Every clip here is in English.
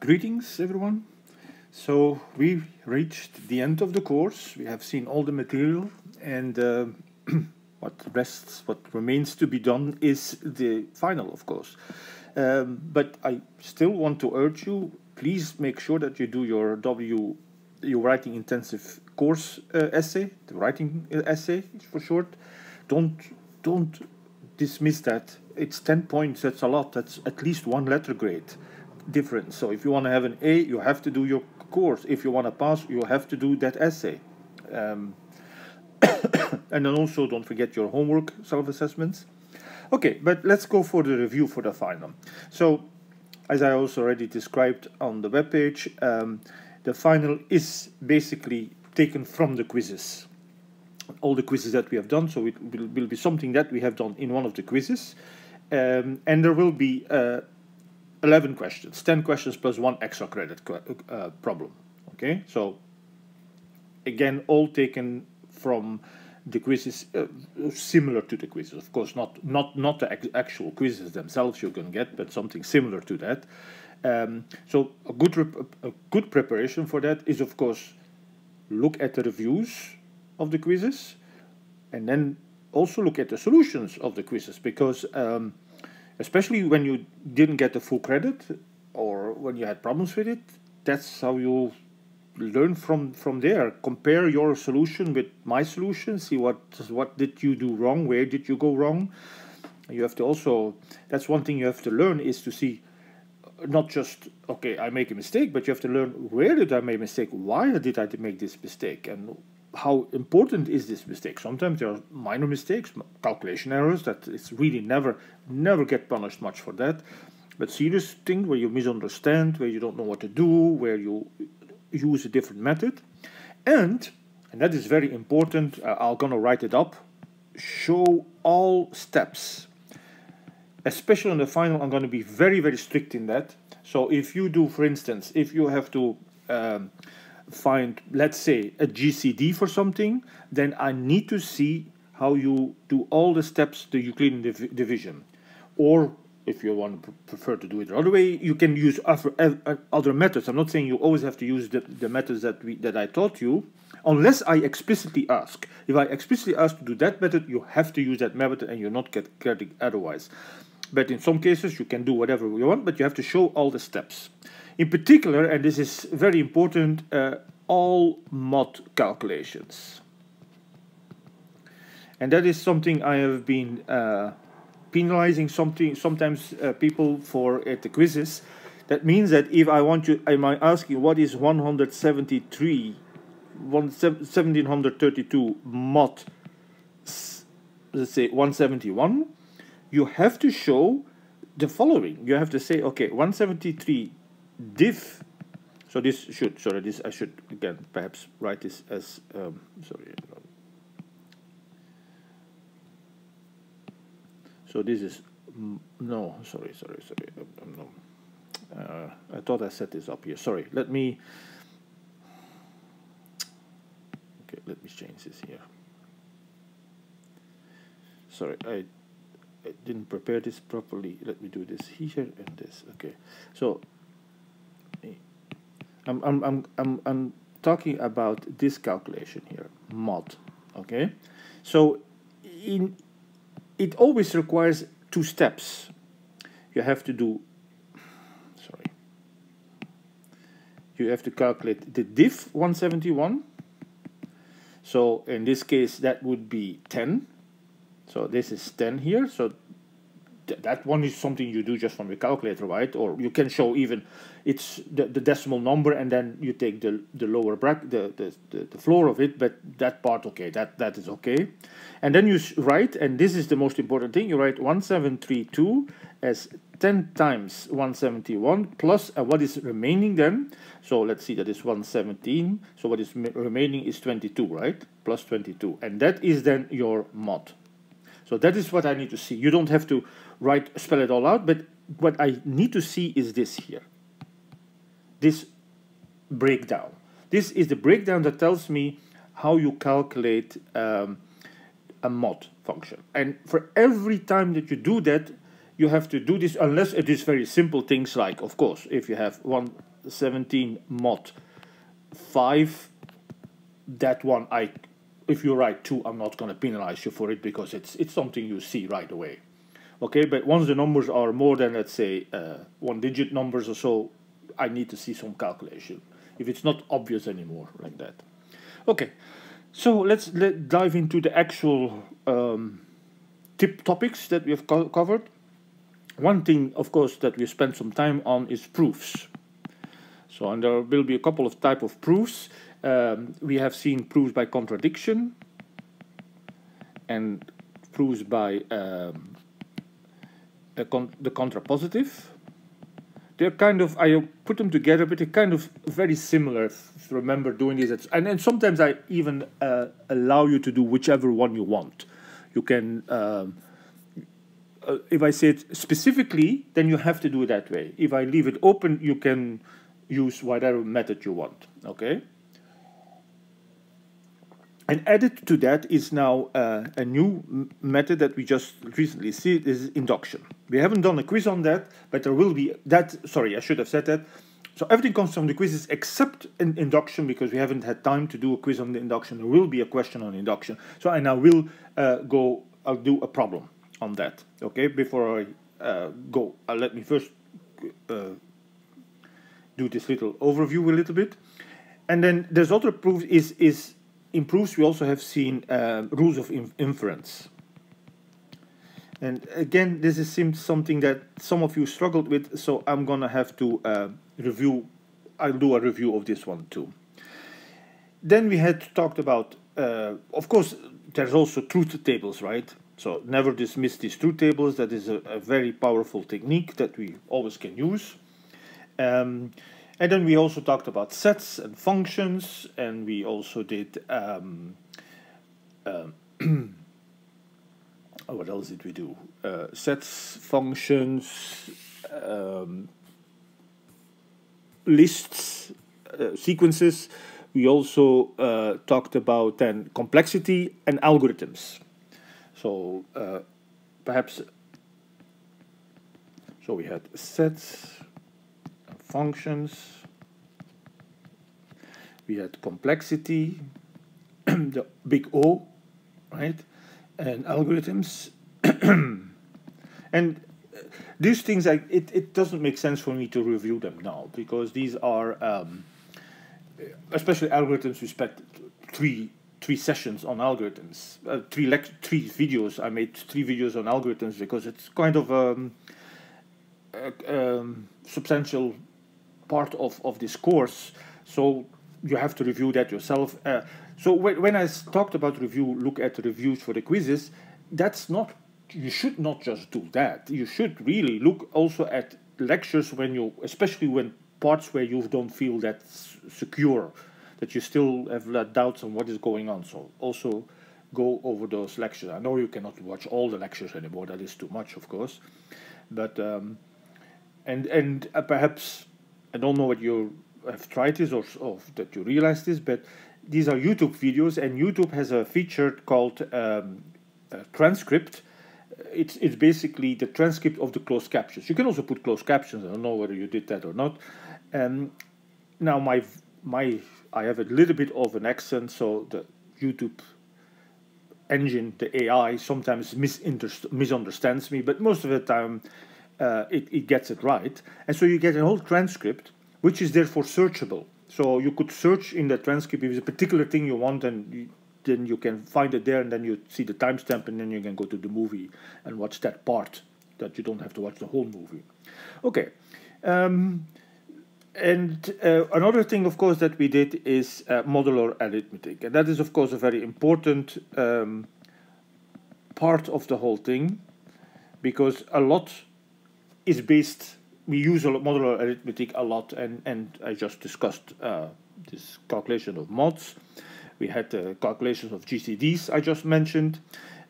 Greetings, everyone. So we reached the end of the course. We have seen all the material, and what remains to be done is the final, of course. But I still want to urge you, please make sure that you do your writing intensive course essay, the writing essay for short. Don't dismiss that. It's 10 points. That's a lot. That's at least one letter grade difference. So if you want to have an A, you have to do your course. If you want to pass, you have to do that essay. And then also don't forget your homework self-assessments. Okay, but let's go for the review for the final. So as I also already described on the webpage, the final is basically taken from the quizzes. All the quizzes that we have done, so it will be something that we have done in one of the quizzes. And there will be 11 questions, 10 questions plus one extra credit problem. Okay, so again, all taken from the quizzes, similar to the quizzes. Of course, not the actual quizzes themselves you can get, but something similar to that. So a good preparation for that is, of course, look at the reviews of the quizzes, and then also look at the solutions of the quizzes, because especially when you didn't get the full credit or when you had problems with it, that's how you learn from there. Compare your solution with my solution, see what did you do wrong, where did you go wrong. You have to also, that's one thing you have to learn, is to see not just, okay, I make a mistake, but you have to learn, where did I make a mistake, why did I make this mistake, and how important is this mistake. Sometimes there are minor mistakes, calculation errors, that it's really never get punished much for that. But serious thing where you misunderstand, where you don't know what to do, where you use a different method. And that is very important, I'm gonna write it up, show all steps. Especially in the final, I'm gonna be very, very strict in that. So if you do, for instance, if you have to find, let's say, a GCD for something, then I need to see how you do all the steps, the Euclidean division. Or if you want to prefer to do it the other way, you can use other methods. I'm not saying you always have to use the methods that I taught you, unless I explicitly ask. If I explicitly ask to do that method, you have to use that method and you'll not get credit otherwise. But in some cases, you can do whatever you want, but you have to show all the steps. In particular, and this is very important, all mod calculations. And that is something I have been penalizing sometimes people for at the quizzes. That means that if I want you, am I asking what is 1732 mod, let's say 171, you have to show the following. You have to say, okay, 173 div. So this should, sorry, this I should again perhaps write this as sorry. So this is no, sorry. No. I thought I set this up here. Sorry. Let me change this here. Sorry, I didn't prepare this properly. Let me do this here and this. Okay. So I'm talking about this calculation here, mod. Okay. So it always requires two steps. You have to do, sorry, you have to calculate the div 171. So in this case, that would be 10. So this is 10 here. So that one is something you do just from the calculator, right? Or you can show even it's the decimal number, and then you take the lower bracket, the floor of it. But that part, okay, that is okay. And then you write, and this is the most important thing, you write 1732 as 10 times 171 plus what is remaining then. So let's see, that is 117. So what is remaining is 22, right? Plus 22. And that is then your mod. So that is what I need to see. You don't have to spell it all out, but what I need to see is this here. This breakdown. This is the breakdown that tells me how you calculate a mod function. And for every time that you do that, you have to do this, unless it is very simple things like, of course, if you have 17 mod 5, that one, if you write 2, I'm not going to penalize you for it because it's something you see right away. Okay, but once the numbers are more than, let's say, 1-digit numbers or so, I need to see some calculation. If it's not obvious anymore like that. Okay, so let's dive into the actual topics that we have covered. One thing, of course, that we spent some time on is proofs. So, and there will be a couple of type of proofs. We have seen proofs by contradiction and proofs by the contrapositive. They're kind of, I put them together, but they're kind of very similar. If you remember doing this, and sometimes I even allow you to do whichever one you want. You can, if I say it specifically, then you have to do it that way. If I leave it open, you can use whatever method you want, okay? And added to that is now a new method that we just recently see, is induction. We haven't done a quiz on that, but there will be that, sorry, I should have said that. So everything comes from the quizzes except in induction, because we haven't had time to do a quiz on the induction. There will be a question on induction. So I now will I'll do a problem on that, okay? Before I go, let me first do this little overview a little bit. And then there's other proof in proofs we also have seen rules of inference. And again, this seems something that some of you struggled with, so I'm gonna have to I'll do a review of this one too. Then we had talked about, of course, there's also truth tables, right? So never dismiss these truth tables. That is a very powerful technique that we always can use. And then we also talked about sets and functions, and we also did, what else did we do? Sets, functions, lists, sequences. We also talked about then complexity and algorithms. So perhaps, so we had sets, functions, we had complexity, the big O, right, and algorithms. And these things, it doesn't make sense for me to review them now, because these are, especially algorithms, we spent three sessions on algorithms, three videos. I made 3 videos on algorithms because it's kind of a substantial part of this course, so you have to review that yourself. So when I talked about review, look at the reviews for the quizzes, that's not, you should not just do that. You should really look also at lectures especially when parts where you don't feel that secure, that you still have doubts on what is going on. So also go over those lectures. I know you cannot watch all the lectures anymore, that is too much, of course, but and perhaps, I don't know what you have tried this or that you realize this, but these are YouTube videos, and YouTube has a feature called transcript. It's basically the transcript of the closed captions. You can also put closed captions. I don't know whether you did that or not. Now I have a little bit of an accent, so the YouTube engine, the AI, sometimes misunderstands me, but most of the time it gets it right. And so you get a whole transcript, which is therefore searchable. So you could search in the transcript if it's a particular thing you want, and then you can find it there, and then you see the timestamp, and then you can go to the movie and watch that part, that you don't have to watch the whole movie. Okay. And another thing, of course, that we did is modular arithmetic. And that is, of course, a very important part of the whole thing, because a lot is based, we use modular arithmetic a lot, and I just discussed this calculation of mods. We had the calculations of GCDs I just mentioned.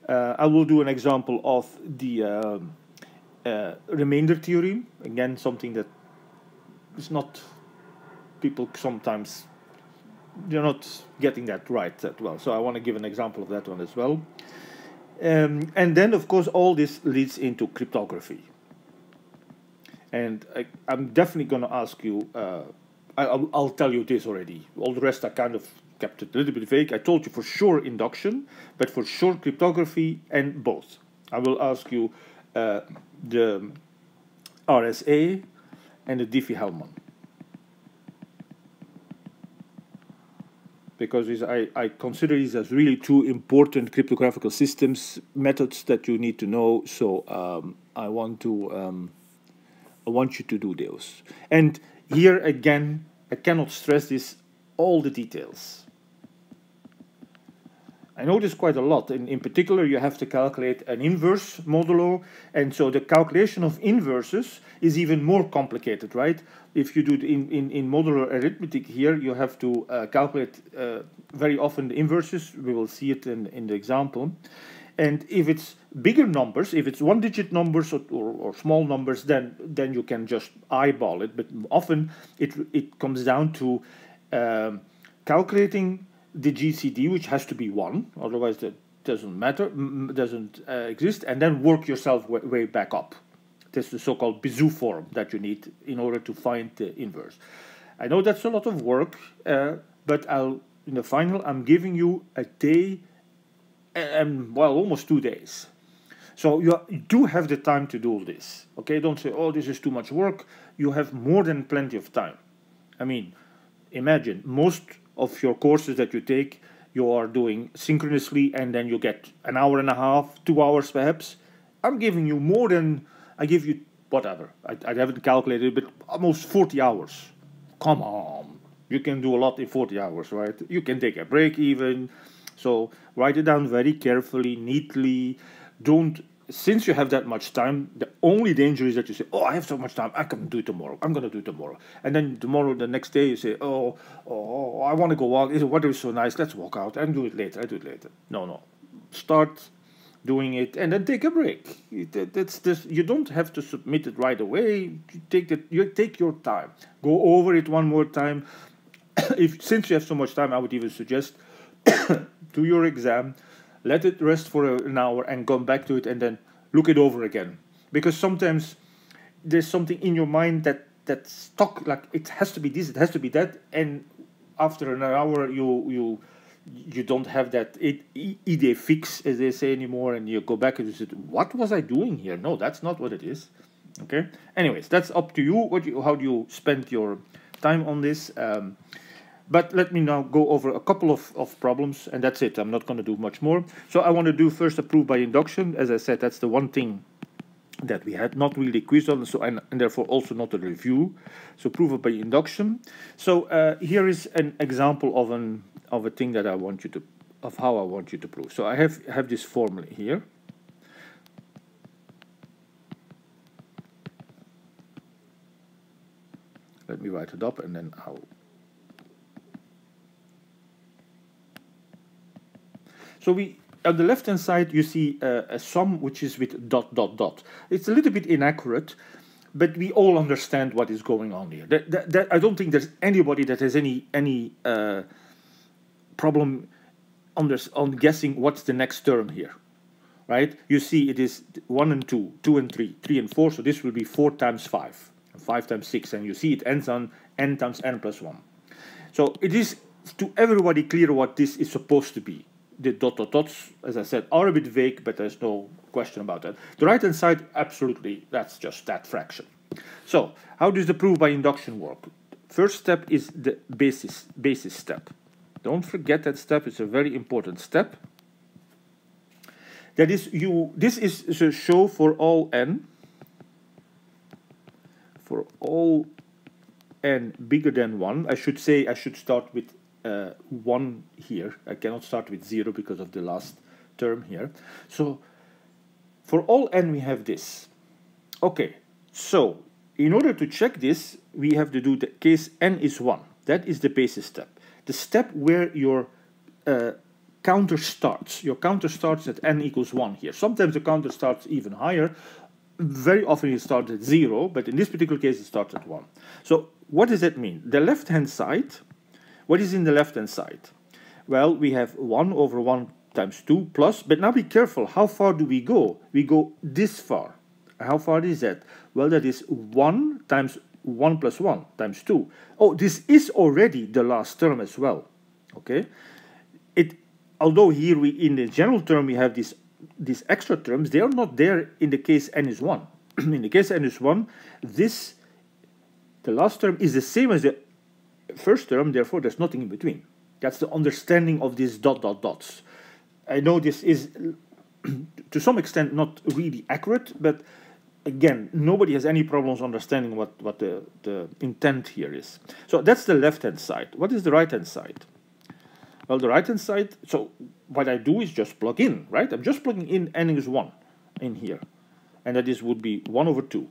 I will do an example of the remainder theorem. Again, something that is not, people sometimes, they're not getting that right that well. So I want to give an example of that one as well. And then, of course, all this leads into cryptography. And I'm definitely going to ask you I'll tell you this already. All the rest I kind of kept it a little bit vague. I told you for sure induction, but for sure cryptography and both. I will ask you the RSA and the Diffie-Hellman. Because I consider these as really two important cryptographic systems methods that you need to know. So I want you to do those. And here again, I cannot stress this, all the details. I know this quite a lot. In particular, you have to calculate an inverse modulo, and so the calculation of inverses is even more complicated, right? If you do it in modular arithmetic here, you have to calculate very often the inverses. We will see it in the example. And if it's bigger numbers, if it's one-digit numbers or small numbers, then you can just eyeball it. But often it comes down to calculating the GCD, which has to be 1, otherwise that doesn't matter, doesn't exist, and then work yourself way back up. That's the so-called Bezout form that you need in order to find the inverse. I know that's a lot of work, but in the final, I'm giving you a day, and well, almost 2 days. So you do have the time to do all this. Okay, don't say, oh, this is too much work. You have more than plenty of time. I mean, imagine most of your courses that you take, you are doing synchronously, and then you get an hour and a half, 2 hours perhaps. I'm giving you more than, I give you whatever. I haven't calculated, but almost 40 hours. Come on. You can do a lot in 40 hours, right? You can take a break even. So write it down very carefully, neatly. Since you have that much time, the only danger is that you say, oh, I have so much time, I can do it tomorrow. I'm going to do it tomorrow. And then tomorrow, the next day, you say, oh, I want to go walk. The weather is so nice. Let's walk out and do it later. I do it later. No. Start doing it and then take a break. That's this. You don't have to submit it right away. You take your time. Go over it one more time. Since you have so much time, I would even suggest do your exam. Let it rest for an hour and come back to it and then look it over again. Because sometimes there's something in your mind that's stuck, like it has to be this, it has to be that, and after an hour you don't have that idée fixe, as they say, anymore, and you go back and you say, what was I doing here? No, that's not what it is. Okay? Anyways, that's up to you. How do you spend your time on this? But let me now go over a couple of problems, and that's it. I'm not going to do much more. So I want to do first a proof by induction. As I said, that's the one thing that we had not really quizzed on, so and therefore also not a review. So proof by induction. So here is an example of a thing that I want you to, of how I want you to prove. So I have this formula here. Let me write it up, and then I'll. So on the left-hand side, you see a sum which is with ... It's a little bit inaccurate, but we all understand what is going on here. I don't think there's anybody that has any problem on guessing what's the next term here, right? You see it is 1 and 2, 2 and 3, 3 and 4, so this will be 4 times 5, and 5 times 6, and you see it ends on n times n plus 1. So it is to everybody clear what this is supposed to be. The ... as I said, are a bit vague, but there's no question about that. The right-hand side, absolutely, that's just that fraction. So, how does the proof by induction work? First step is the basis step. Don't forget that step, it's a very important step. That is, this is to show for all n, bigger than 1. I should start with 1 here. I cannot start with 0 because of the last term here. So for all n we have this. Okay, so in order to check this, we have to do the case n is 1. That is the basis step. The step where your counter starts. Your counter starts at n equals 1 here. Sometimes the counter starts even higher. Very often it starts at 0, but in this particular case it starts at 1. So what does that mean? The left-hand side, what is in the left-hand side? Well, we have 1 over 1 times 2 plus, but now be careful, how far do we go? We go this far. How far is that? Well, that is 1 times 1 plus 1 times 2. Oh, this is already the last term as well. Okay, although here in the general term we have these extra terms, they are not there in the case n is 1. In the case n is 1, the last term is the same as the first term, therefore there's nothing in between. That's the understanding of these dots. I know this is to some extent not really accurate, but again, nobody has any problems understanding what the intent here is. So that's the left-hand side. What is the right-hand side? Well, the right-hand side, so what I do is just plug in, right? I'm just plugging in n is 1 in here. And that would be 1 over 2.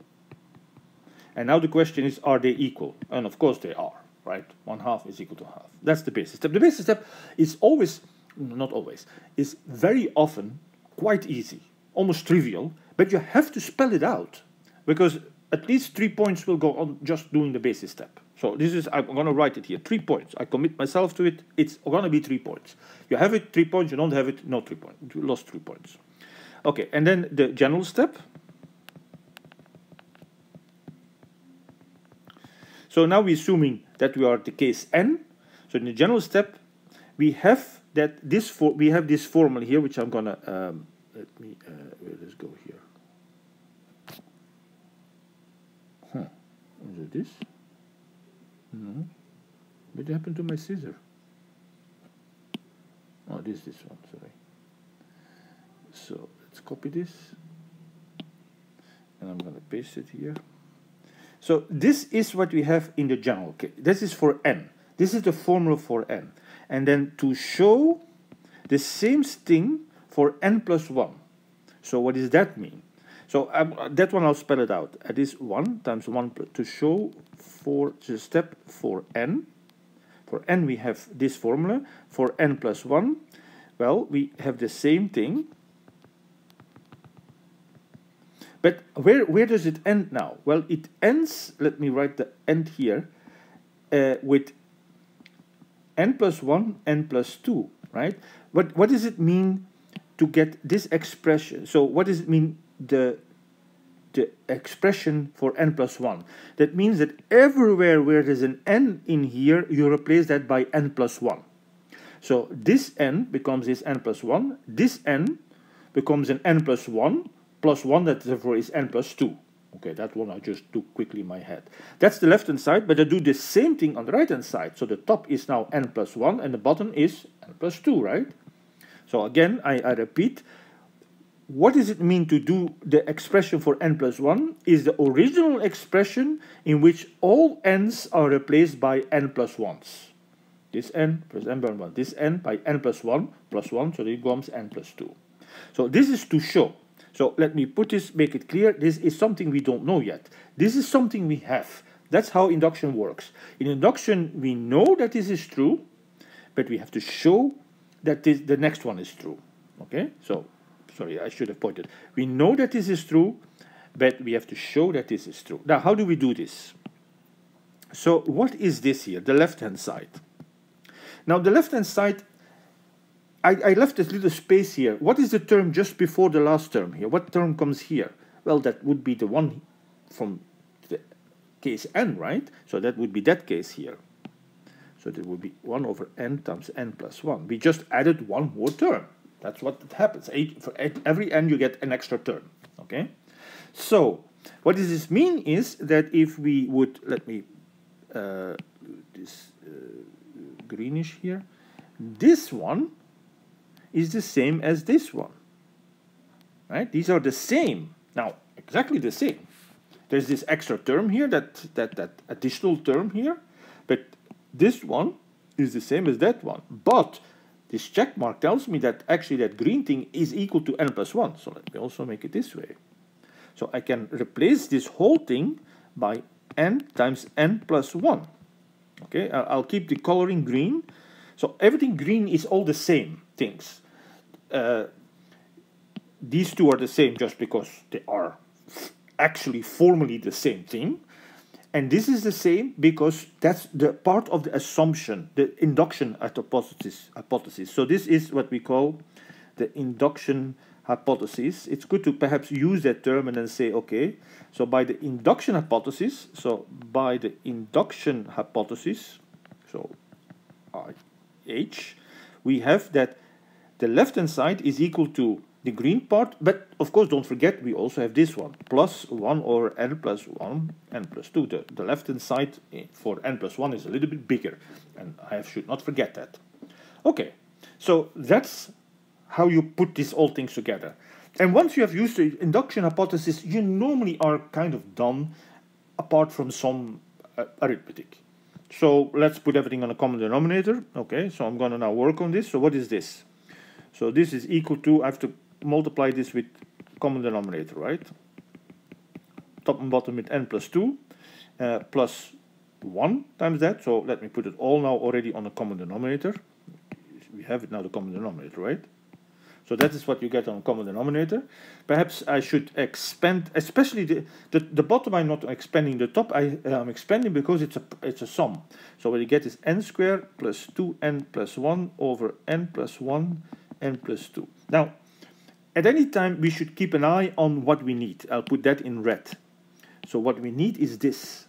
And now the question is, are they equal? And of course they are, right? 1/2 is equal to half. That's the basis step. The basis step is always, not always, is very often quite easy, almost trivial, but you have to spell it out because at least 3 points will go on just doing the basis step. So this is, I'm going to write it here, 3 points. I commit myself to it. It's going to be 3 points. You have it, 3 points. You don't have it, no 3 points. You lost 3 points. Okay, and then the general step. So now we're assuming that we are at the case n. So in the general step, we have that we have this formula here, which I'm gonna let's go here. Is it this? No. What happened to my scissor? Oh, this one. Sorry. So let's copy this, and I'm gonna paste it here. So this is what we have in the general case. This is for n. This is the formula for n. And then to show the same thing for n plus 1. So what does that mean? So that one I'll spell it out. It is 1 times 1 to show for the step for n. For n we have this formula. For n plus 1, well, we have the same thing. But where does it end now? Well, it ends, let me write the end here, with n plus 1, n plus 2, right? What does it mean to get this expression? So what does it mean, the expression for n plus 1? That means that everywhere where there's an n in here, you replace that by n plus 1. So this n becomes this n plus 1. This n becomes an n plus 1. Plus 1, that therefore is n plus 2. Okay, that one I just do quickly in my head. That's the left-hand side, but I do the same thing on the right-hand side. So the top is now n plus 1, and the bottom is n plus 2, right? So again, I repeat, what does it mean to do the expression for n plus 1 is the original expression in which all n's are replaced by n plus 1's. This n plus n plus 1. This n by n plus 1 plus 1, so it becomes n plus 2. So this is to show. So let me put this, make it clear. This is something we don't know yet. This is something we have. That's how induction works. In induction, we know that this is true, but we have to show that the next one is true. Okay? So, sorry, I should have pointed. We know that this is true, but we have to show that this is true. Now, how do we do this? So, what is this here? The left-hand side. Now, the left-hand side, I left this little space here. What is the term just before the last term here? What term comes here? Well, that would be the one from the case n, right? So that would be that case here. So that would be 1 over n times n plus 1. We just added one more term. That's what happens. For every n, you get an extra term. Okay? So what does this mean is that if we would, let me, this greenish here, this one is the same as this one, right? These are the same. Now, exactly the same. There's this extra term here, that additional term here, but this one is the same as that one. But this check mark tells me that actually that green thing is equal to n plus 1. So let me also make it this way. So I can replace this whole thing by n times n plus 1. Okay, I'll keep the coloring green. So everything green is all the same things. These two are the same just because they are actually formally the same thing. And this is the same because that's the part of the assumption, the induction hypothesis. So this is what we call the induction hypothesis, it's good to perhaps use that term and then say, okay, so by the induction hypothesis, so IH, we have that the left-hand side is equal to the green part, but of course don't forget we also have this one, plus 1 over n plus 1, n plus 2. The left-hand side for n plus 1 is a little bit bigger, and I should not forget that. Okay, so that's how you put these all things together. And once you have used the induction hypothesis, you normally are kind of done, apart from some arithmetic. So let's put everything on a common denominator. Okay, so I'm going to now work on this. So what is this? So this is equal to, I have to multiply this with common denominator, right? Top and bottom with n plus 2 plus 1 times that. So let me put it all now already on a common denominator. We have it now, the common denominator, right? So that is what you get on a common denominator. Perhaps I should expand, especially the bottom I'm not expanding, the top I'm expanding because it's a sum. So what you get is n squared plus 2n plus 1 over n plus 1, n plus 2. Now, at any time, we should keep an eye on what we need. I'll put that in red. So what we need is this.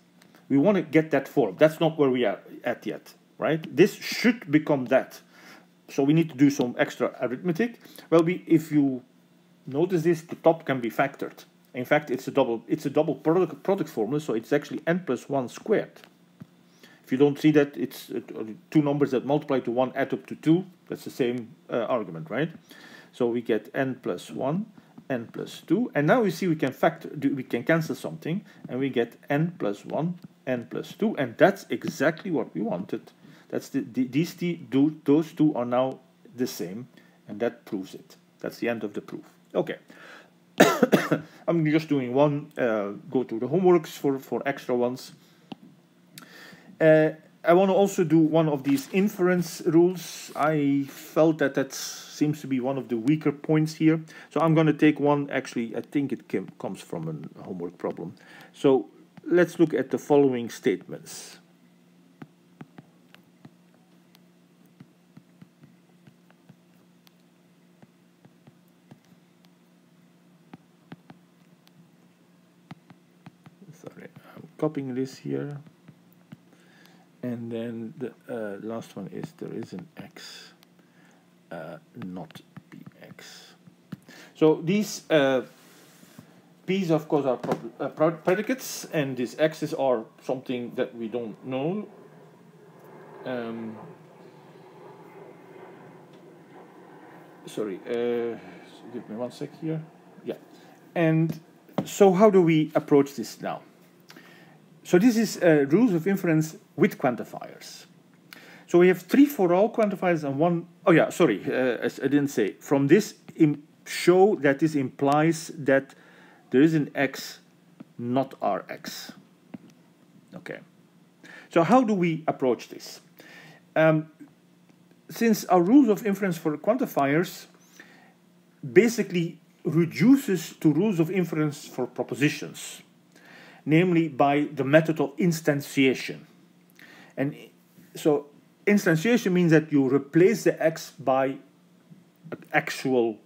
We want to get that form. That's not where we are at yet, right? This should become that. So we need to do some extra arithmetic. Well, if you notice this, the top can be factored. In fact, it's a double product formula, so it's actually n plus 1 squared. If you don't see that, it's two numbers that multiply to 1 add up to 2. That's the same argument, right? So we get n plus 1, n plus 2, and now we see we can cancel something, and we get n plus 1, n plus 2, and that's exactly what we wanted. That's those two are now the same, and that proves it. That's the end of the proof. Okay. I'm just doing one. Go to the homeworks for extra ones. I want to also do one of these inference rules. I felt that seems to be one of the weaker points here. So I'm going to take one. Actually, I think it comes from a homework problem. So let's look at the following statements. Sorry, I'm copying this here. And then the last one is there is an x, not px. So these p's, of course, are predicates, and these x's are something that we don't know. Sorry, give me 1 sec here. Yeah. And so how do we approach this now? So this is rules of inference with quantifiers. So we have 3 for all quantifiers and 1. Oh yeah, sorry, as I didn't say. From this, show that this implies that there is an x, not Rx. Okay. So how do we approach this? Since our rules of inference for quantifiers basically reduces to rules of inference for propositions, namely by the method of instantiation. And so instantiation means that you replace the x by an actual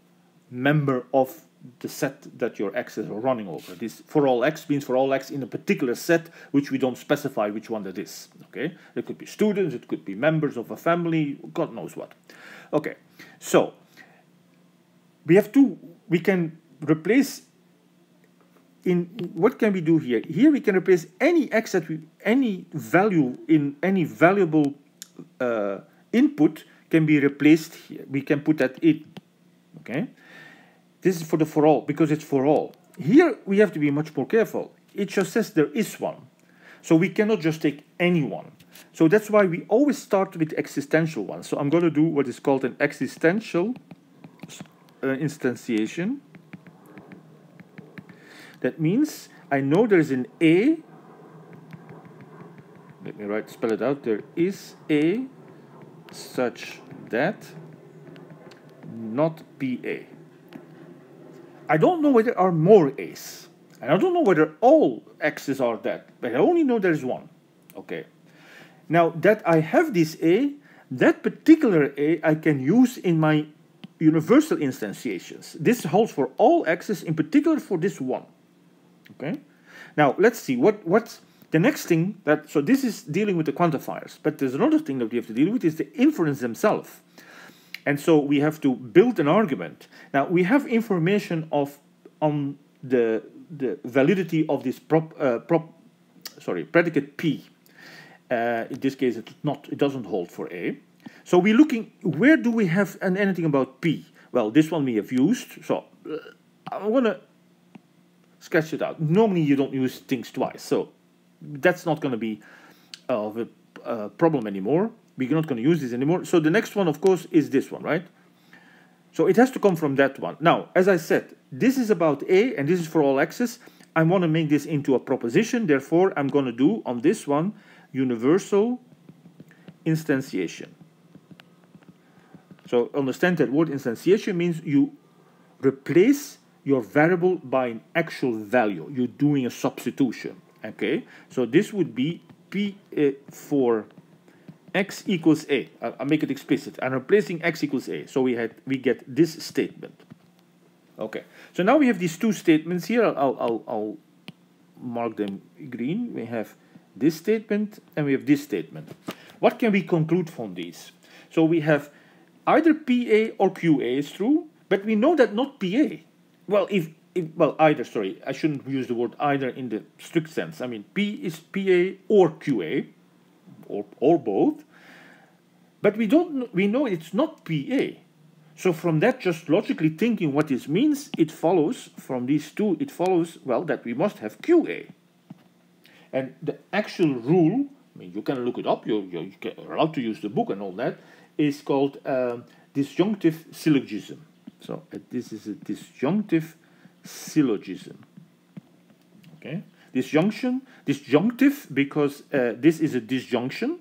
member of the set that your x's are running over. This for all x means for all x in a particular set, which we don't specify which one that is. Okay, it could be students, it could be members of a family, God knows what. Okay, so we have we can replace. What can we do here? Here we can replace any x any value in any valuable input can be replaced here. We can put that in. Okay, this is for the for all because it's for all. Here we have to be much more careful. It just says there is one, so we cannot just take any one. So that's why we always start with existential ones. So I'm going to do what is called an existential instantiation. That means I know there is an A. Let me spell it out. There is A such that not PA. I don't know whether there are more A's. And I don't know whether all X's are that. But I only know there's one. Okay. Now that I have this A, that particular A I can use in my universal instantiations. This holds for all x's, in particular for this one. Okay. Now let's see what's the next thing that. So this is dealing with the quantifiers, but there's another thing that we have to deal with is the inference themselves. And so we have to build an argument. Now we have information on the validity of this predicate P. In this case, it doesn't hold for A. So we're looking, where do we have anything about P? Well, this one we have used. So I'm going to sketch it out. Normally you don't use things twice, so that's not going to be of a problem anymore. We're not going to use this anymore. So the next one, of course, is this one, right? So it has to come from that one. Now, as I said, this is about A, and this is for all x's. I want to make this into a proposition. Therefore, I'm going to do on this one universal instantiation. So understand that word instantiation means you replace your variable by an actual value. You're doing a substitution. Okay, so this would be P for x equals A. I'll make it explicit. I'm replacing x equals A. So we get this statement. Okay, so now we have these two statements here. I'll mark them green. We have this statement and we have this statement. What can we conclude from these? So we have either PA or QA is true, but we know that not PA. Well, either, sorry, I shouldn't use the word either in the strict sense. I mean, P is PA or QA, or both. But we know it's not PA. So from that, just logically thinking what this means, it follows from these two, it follows, well, that we must have QA. And the actual rule, I mean, you can look it up, you're allowed to use the book and all that, is called disjunctive syllogism. So this is a disjunctive syllogism. Okay, disjunctive because this is a disjunction,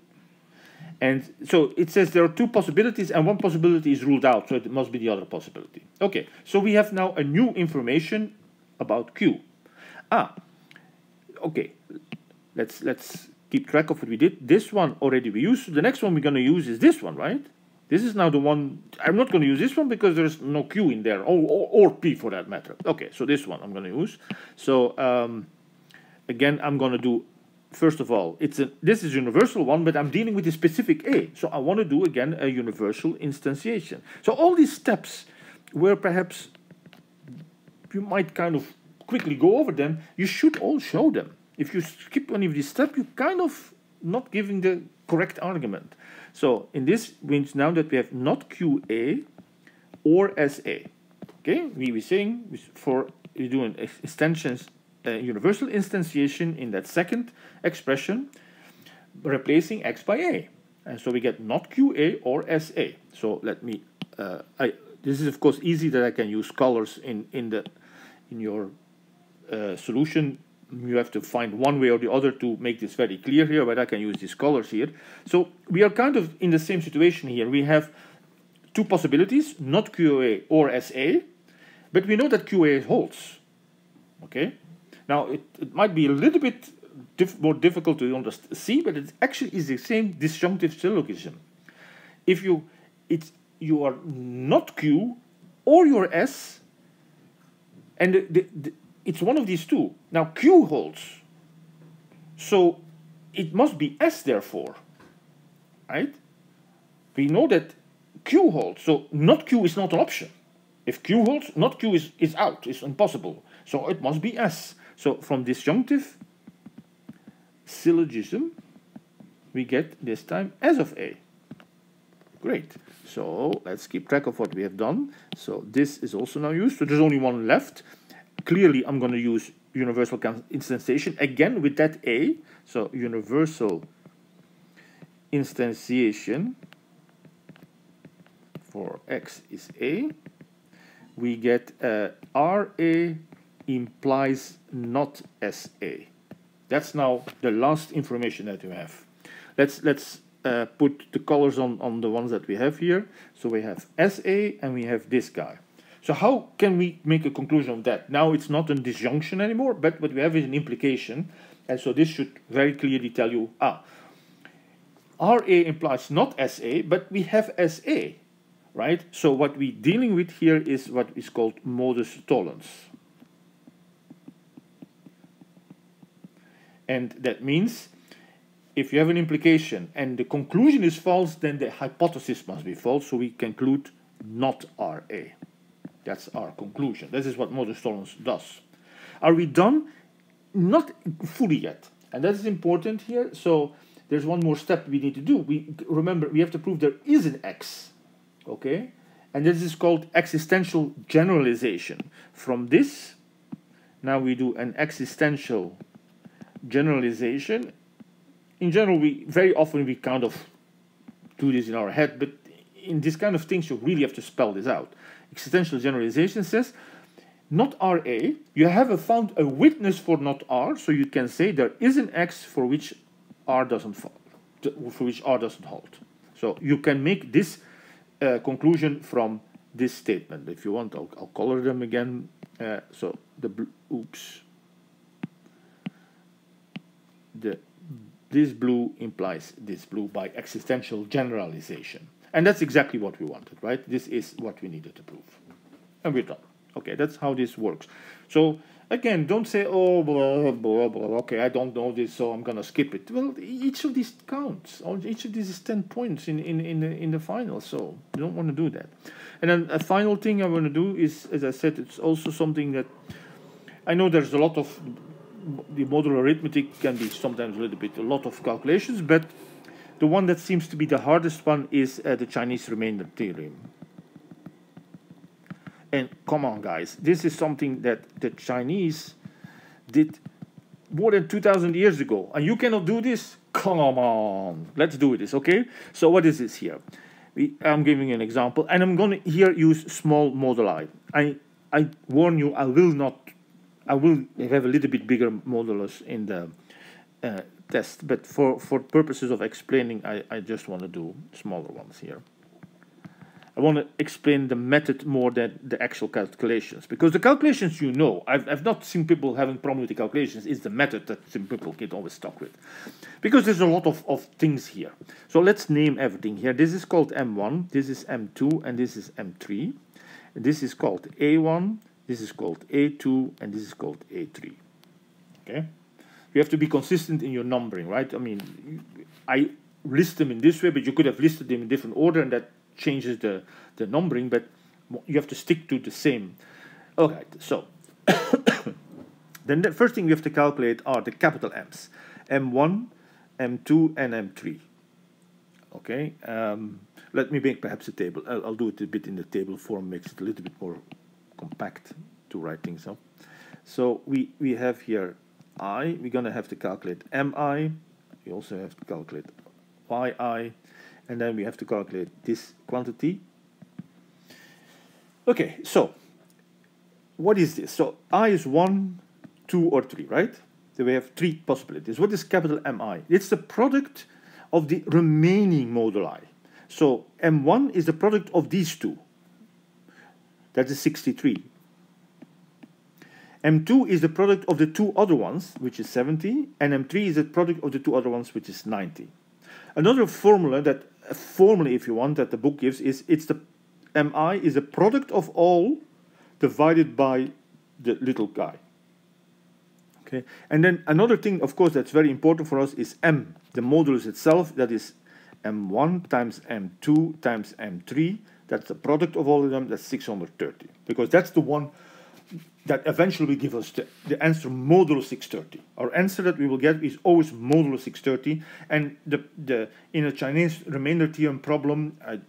and so it says there are two possibilities, and one possibility is ruled out, so it must be the other possibility. Okay, so we have now a new information about Q. Okay, let's keep track of what we did. This one already we used. The next one we're going to use is this one, right? This is now the one. I'm not going to use this one because there's no Q in there, or P for that matter. Okay, so this one I'm going to use. So again, I'm going to do, first of all, this is a universal one, but I'm dealing with a specific A. So I want to do, again, a universal instantiation. So all these steps where perhaps you might kind of quickly go over them, you should all show them. If you skip any of these steps, you're kind of not giving the correct argument. So in this means now that we have not QA or SA. Okay, we were saying for doing extensions, universal instantiation in that second expression, replacing x by A. And so we get not QA or SA. So let me, this is of course easy that I can use colors in your solution. You have to find one way or the other to make this very clear here, but I can use these colors here. So we are kind of in the same situation here. We have two possibilities, not QA or SA, but we know that QA holds. Okay? Now, it might be a little bit more difficult to see, but it actually is the same disjunctive syllogism. If you are not Q or you're S, and it's one of these two. Now Q holds, so it must be S therefore, right? We know that Q holds, so not Q is not an option. If Q holds, not Q is out, it's impossible. So it must be S. So from disjunctive syllogism, we get this time S of A. Great. So let's keep track of what we have done. So this is also now used. So there's only one left. Clearly, I'm going to use universal instantiation again with that A. So universal instantiation for x is A. We get RA implies not SA. That's now the last information that we have. Let's put the colors on the ones that we have here. So we have SA and we have this guy. So how can we make a conclusion of that? Now it's not a disjunction anymore, but what we have is an implication. And so this should very clearly tell you, RA implies not SA, but we have SA. right? So what we're dealing with here is what is called modus tollens. And that means if you have an implication and the conclusion is false, then the hypothesis must be false, so we conclude not RA. That's our conclusion. This is what modus tollens does. Are we done? Not fully yet. And that is important here. So there's one more step we need to do. Remember, we have to prove there is an X. Okay? And this is called existential generalization. From this, now we do an existential generalization. In general, very often we kind of do this in our head, but in this kind of things, you really have to spell this out. Existential generalization says, not RA, you have found a witness for not R, so you can say there is an X for which R doesn't hold. So you can make this conclusion from this statement. If you want, I'll color them again. So this blue implies this blue by existential generalization. And that's exactly what we wanted, right? This is what we needed to prove. And we're done. Okay, that's how this works. So again, don't say, oh, blah, blah, blah, okay, I don't know this, so I'm going to skip it. Well, each of these counts. Each of these is 10 points in the final, so you don't want to do that. And then a final thing I want to do is, as I said, it's also something that I know there's a lot of, the modular arithmetic can be sometimes a lot of calculations, but the one that seems to be the hardest one is the Chinese remainder theorem. And come on, guys, this is something that the Chinese did more than 2,000 years ago. And you cannot do this? Come on, let's do this, okay? So what is this here? I'm giving an example, and I'm going to here use small moduli. I warn you, I will have a little bit bigger modulus in the test, but for purposes of explaining, I just want to do smaller ones here. I want to explain the method more than the actual calculations, because the calculations, you know, I've not seen people having problem with the calculations. It's the method that some people get always stuck with, because there's a lot of things here. So let's name everything here. This is called M1, this is M2, and this is M3. And this is called A1, this is called A2, and this is called A3. Okay? You have to be consistent in your numbering, right? I mean, I list them in this way, but you could have listed them in different order, and that changes the numbering, but you have to stick to the same. All right, so then the first thing we have to calculate are the capital M's, M1, M2, and M3. Okay, let me make perhaps a table. I'll do it a bit in the table form, makes it a little bit more compact to write things up. So we have here I, we're going to have to calculate Mi, we also have to calculate Yi, and then we have to calculate this quantity. Okay, so what is this? So I is 1, 2, or 3, right? So we have 3 possibilities. What is capital Mi? It's the product of the remaining moduli. So M1 is the product of these two. That is 63. M2 is the product of the 2 other ones, which is 70, and M3 is the product of the 2 other ones, which is 90. Another formula that, if you want, that the book gives is it's the Mi is the product of all divided by the little guy. Okay, and then another thing, of course, that's very important for us is M, the modulus itself. That is M1 times M2 times M3. That's the product of all of them. That's 630, because that's the one that eventually will give us the answer modulo 630. Our answer that we will get is always modulo 630. And in a Chinese remainder theorem problem, I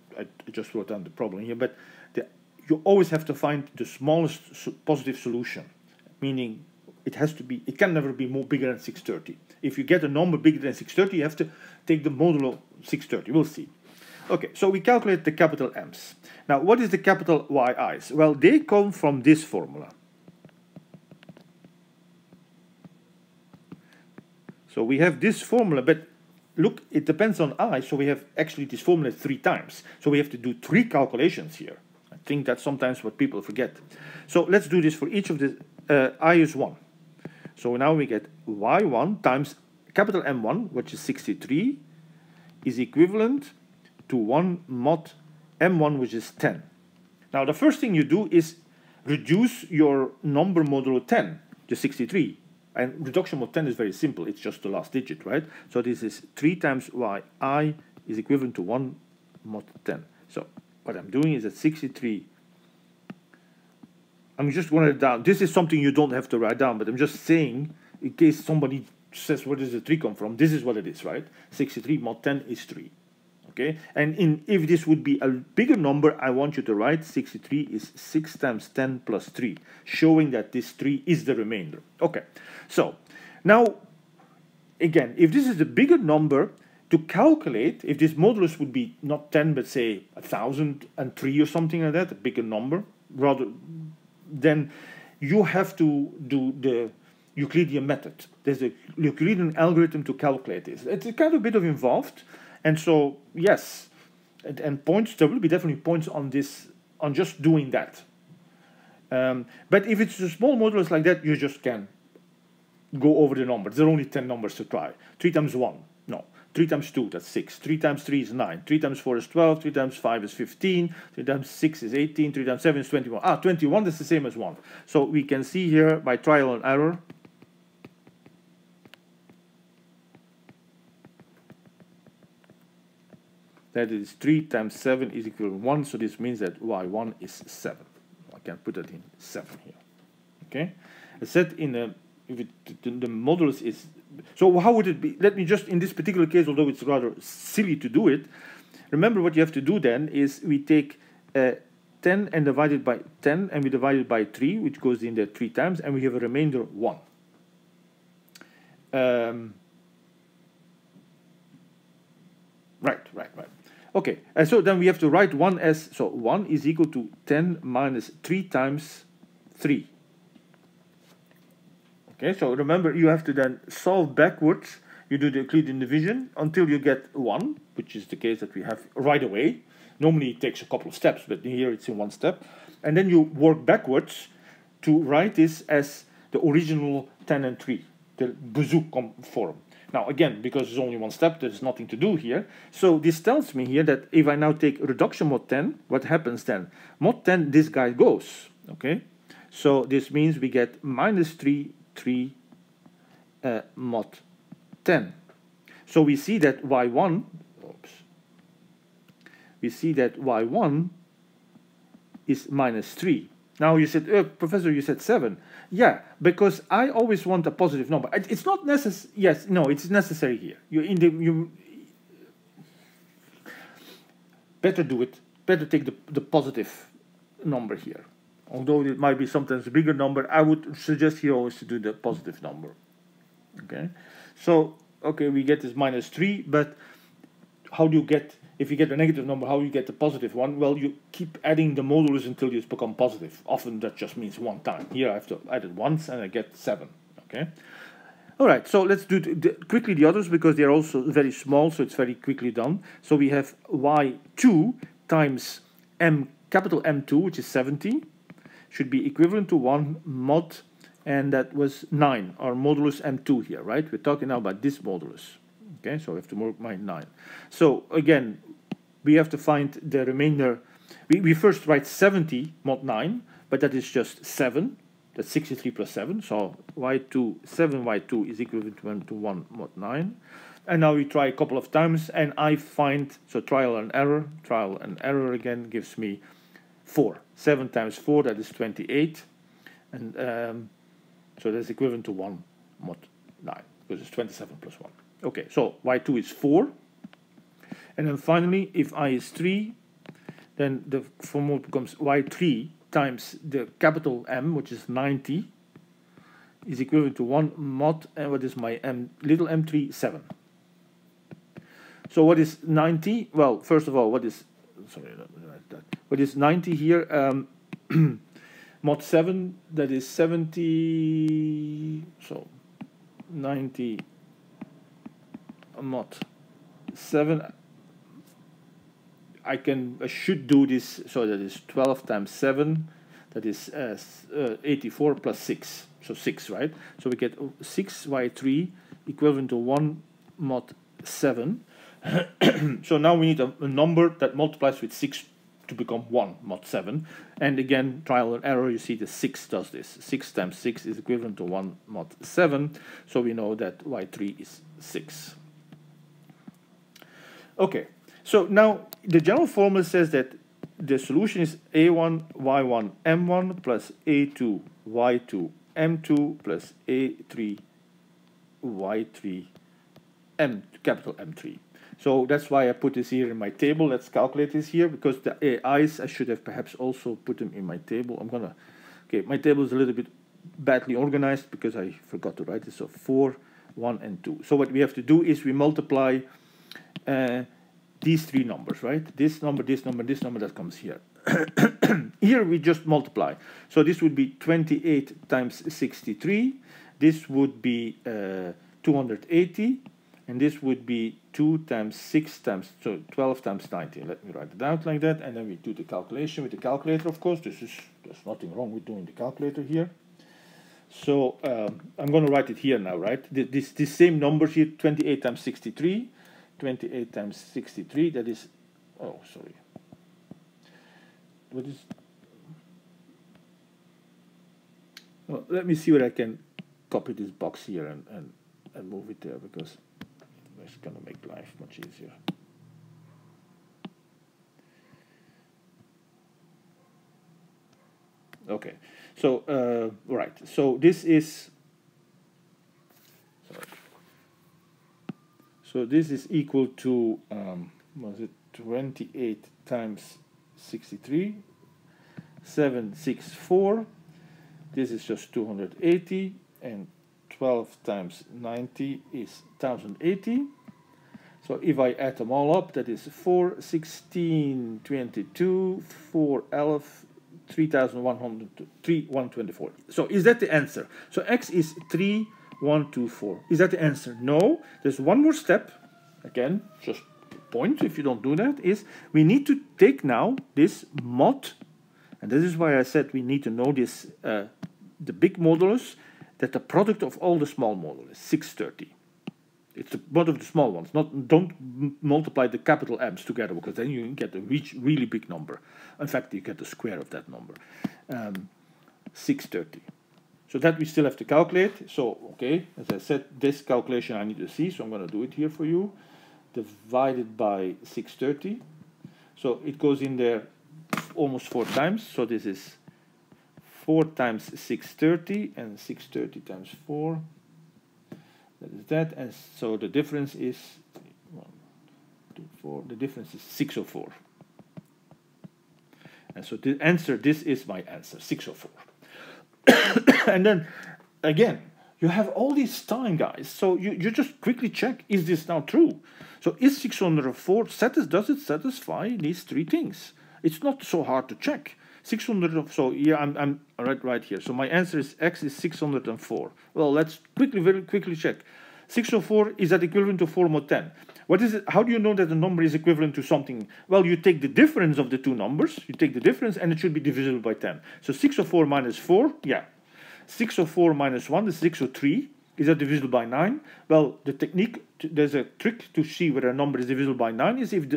just wrote down the problem here, but you always have to find the smallest positive solution, meaning it can never be bigger than 630. If you get a number bigger than 630, you have to take the modulo 630. We'll see. Okay, so we calculate the capital M's. Now, what is the capital Yi's? Well, they come from this formula. So we have this formula, but look, it depends on I, so we have actually this formula 3 times. So we have to do 3 calculations here. I think that's sometimes what people forget. So let's do this for each of the, I is 1. So now we get Y1 times capital M1, which is 63, is equivalent to 1 mod m1, which is 10. Now, the first thing you do is reduce your number modulo 10 to 63. And reduction mod 10 is very simple. It's just the last digit, right? So this is 3 times yi is equivalent to 1 mod 10. So what I'm doing is at 63, I'm just writing it down. This is something you don't have to write down, but I'm just saying, in case somebody says, where does the 3 come from? This is what it is, right? 63 mod 10 is 3. Okay, and if this would be a bigger number, I want you to write 63 is 6 times 10 plus 3, showing that this 3 is the remainder. Okay, so now, again, if this is a bigger number, to calculate, if this modulus would be not 10, but say 1003 or something like that, a bigger number, rather, then you have to do the Euclidean method. There's a Euclidean algorithm to calculate this. It's a kind of bit of involved. And so, yes, and points, there will be definitely points on this, on just doing that. But if it's a small modulus like that, you just can go over the numbers. There are only 10 numbers to try. 3 times 1, no. 3 times 2, that's 6. 3 times 3 is 9. 3 times 4 is 12. 3 times 5 is 15. 3 times 6 is 18. 3 times 7 is 21. 21 is the same as 1. So we can see here by trial and error, that is 3 times 7 is equal to 1, so this means that y1 is 7. I can put that in 7 here. Okay? I said in a, if the modulus is, so how would it be? Let me just, in this particular case, although it's rather silly to do it, remember what you have to do then is we take 10 and divide it by 10, and we divide it by 3, which goes in there 3 times, and we have a remainder 1. Right. Okay, and so then we have to write 1 as, so 1 is equal to 10 minus 3 times 3. Okay, so remember you have to then solve backwards. You do the Euclidean division until you get 1, which is the case that we have right away. Normally it takes a couple of steps, but here it's in 1 step. And then you work backwards to write this as the original 10 and 3, the Bezoek form. Now, again, because there's only 1 step, there's nothing to do here. So this tells me here that if I now take reduction mod 10, what happens then? Mod 10, this guy goes, okay? So this means we get minus 3 mod 10. So we see that y1, we see that y1 is minus 3. Now you said, Professor, you said 7. Yeah, because I always want a positive number. It's not necessary. Yes, no, it's necessary here. You better do it. Better take the positive number here. Although it might be sometimes a bigger number, I would suggest here always to do the positive number. Okay, so okay, we get this minus 3, but how do you get? If you get a negative number, how do you get the positive one? Well, you keep adding the modulus until you become positive. Often that just means 1 time. Here I have to add it once and I get 7. Okay. All right, so let's do quickly the others because they're also very small, so it's very quickly done. So we have y2 times capital M2, which is 70, should be equivalent to 1 mod, and that was 9, our modulus M2 here, right? We're talking now about this modulus. Okay, so we have to work my 9. So again, we have to find the remainder. We first write 70 mod 9, but that is just 7. That's 63 plus 7. So y2, 7y2 is equivalent to 1 mod 9. And now we try a couple of times, and I find, so trial and error again gives me 4. 7 times 4, that is 28. And so that's equivalent to 1 mod 9, because it's 27 plus 1. Okay, so y2 is 4. And then finally, if I is 3, then the formula becomes y3 times the capital M, which is 90, is equivalent to 1 mod, and what is my little m3? 7. So what is 90? Well, first of all, what is 90 here? Mod 7, that is 70, so 90 mod 7. I should do this, so that is 12 times 7, that is 84 plus 6, so 6, right? So we get 6y3 equivalent to 1 mod 7. So now we need a number that multiplies with 6 to become 1 mod 7. And again, trial and error, you see the 6 does this. 6 times 6 is equivalent to 1 mod 7, so we know that y3 is 6. Okay, so now the general formula says that the solution is a1 y1 m1 plus a2 y2 m2 plus a3 y3 m, capital M3. So that's why I put this here in my table. Let's calculate this here, because the AIs, I should have perhaps also put them in my table. Okay, my table is a little bit badly organized because I forgot to write this. So 4, 1, and 2. So what we have to do is we multiply these three numbers, right? This number, this number, this number that comes here. Here we just multiply. So this would be 28 times 63. This would be 280. And this would be 2 times 6 times, so 12 times 90. Let me write it out like that. And then we do the calculation with the calculator, of course. There's nothing wrong with doing the calculator here. So I'm going to write it here now, right? This same numbers here, 28 times 63. 28 times 63, that is, oh, sorry. What is, well, let me see whether I can copy this box here and move it there, because it's going to make life much easier. Okay, so right, so this is, sorry. So this is equal to, was it 28 times 63, 764. This is just 280, and 12 times 90 is 1080. So if I add them all up, that is 4, 16, 22, 4, 11, 3,124. So is that the answer? So X is 3,124. Is that the answer? No. There's one more step. Again, just point if you don't do that, is we need to take now this mod, and this is why I said we need to know this, the big modulus, that the product of all the small modulus is 630. It's the product of the small ones. Don't multiply the capital M's together, because then you get a really big number. In fact, you get the square of that number. 630. So that we still have to calculate. So, okay, as I said, this calculation I need to see, so I'm going to do it here for you. Divided by 630. So it goes in there almost 4 times. So this is 4 times 630, and 630 times 4. That is that, and so the difference is 1, 2, 4. The difference is 604. And so the answer, this is my answer, 604. And then again, you have all this time, guys. So you just quickly check, is this now true? So is 604 does it satisfy these three things? It's not so hard to check. 600. So here I'm right here. So my answer is X is 604. Well, let's very quickly check. 604, is that equivalent to 4 mod 10? What is it? How do you know that the number is equivalent to something? Well, you take the difference of the two numbers. You take the difference, and it should be divisible by 10. So 604 minus 4, yeah. 604 minus 1 is 603. Is that divisible by 9? Well, the technique, there's a trick to see whether a number is divisible by 9 is if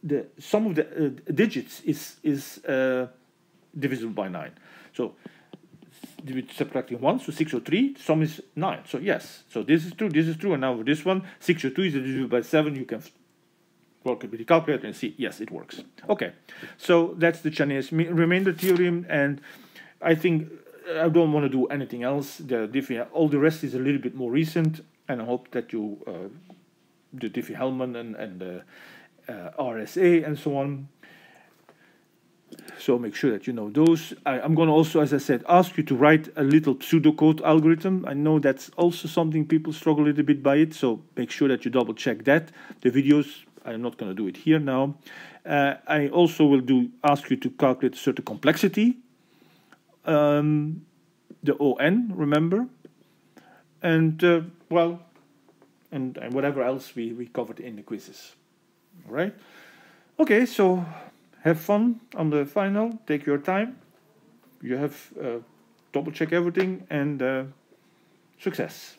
the sum of the digits is divisible by 9. So subtracting 1, so 603, sum is 9. So yes, so this is true, and now with this one, 602 is divisible by 7. You can work it with the calculator and see, yes, it works. Okay, so that's the Chinese remainder theorem, and I think I don't want to do anything else. All the rest is a little bit more recent, and I hope that you, the Diffie-Hellman and the RSA and so on. So make sure that you know those. I'm going to also, as I said, ask you to write a little pseudocode algorithm. I know that's also something people struggle a little bit by it, so make sure that you double check that. The videos, I'm not going to do it here now. I also will ask you to calculate a certain complexity. The ON, remember, and well, and whatever else we covered in the quizzes. All right. Okay, so have fun on the final. Take your time. You have double check everything, and success.